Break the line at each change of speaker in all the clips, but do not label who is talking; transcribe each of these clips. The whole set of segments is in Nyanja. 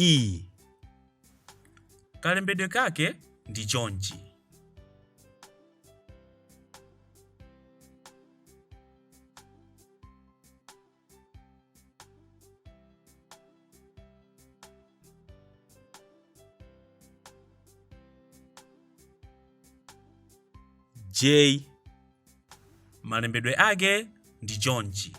E. Kalembedwe kake ndi chonchi. J. Malembedwe ake ndi chonchi.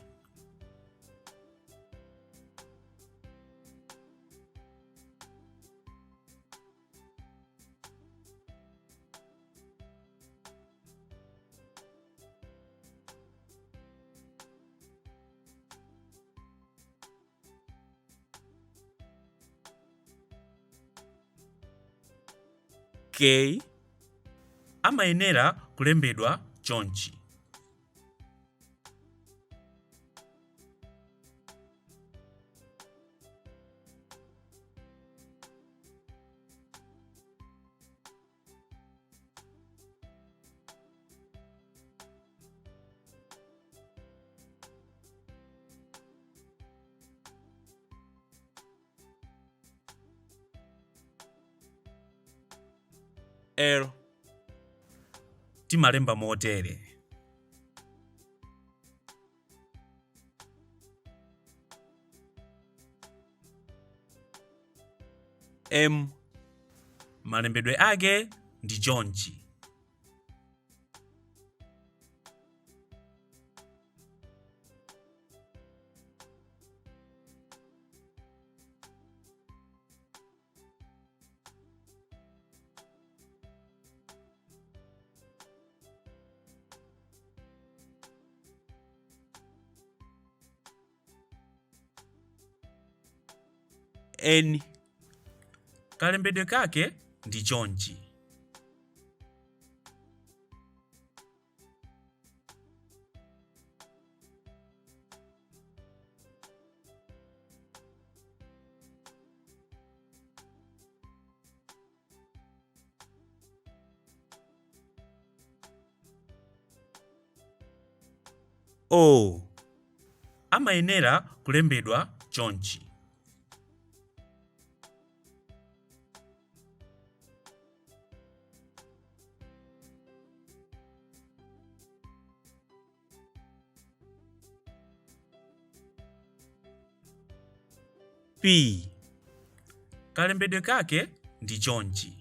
K. Amayenera kulembedwa chonchi. L. Timalemba motere. M. Malembedwe ake ndi chonchi. N. Kalembedwe kake ndi chonchi. O. Amayenera kulembedwa chonchi. P. Kalembedwe kake ndi chonchi.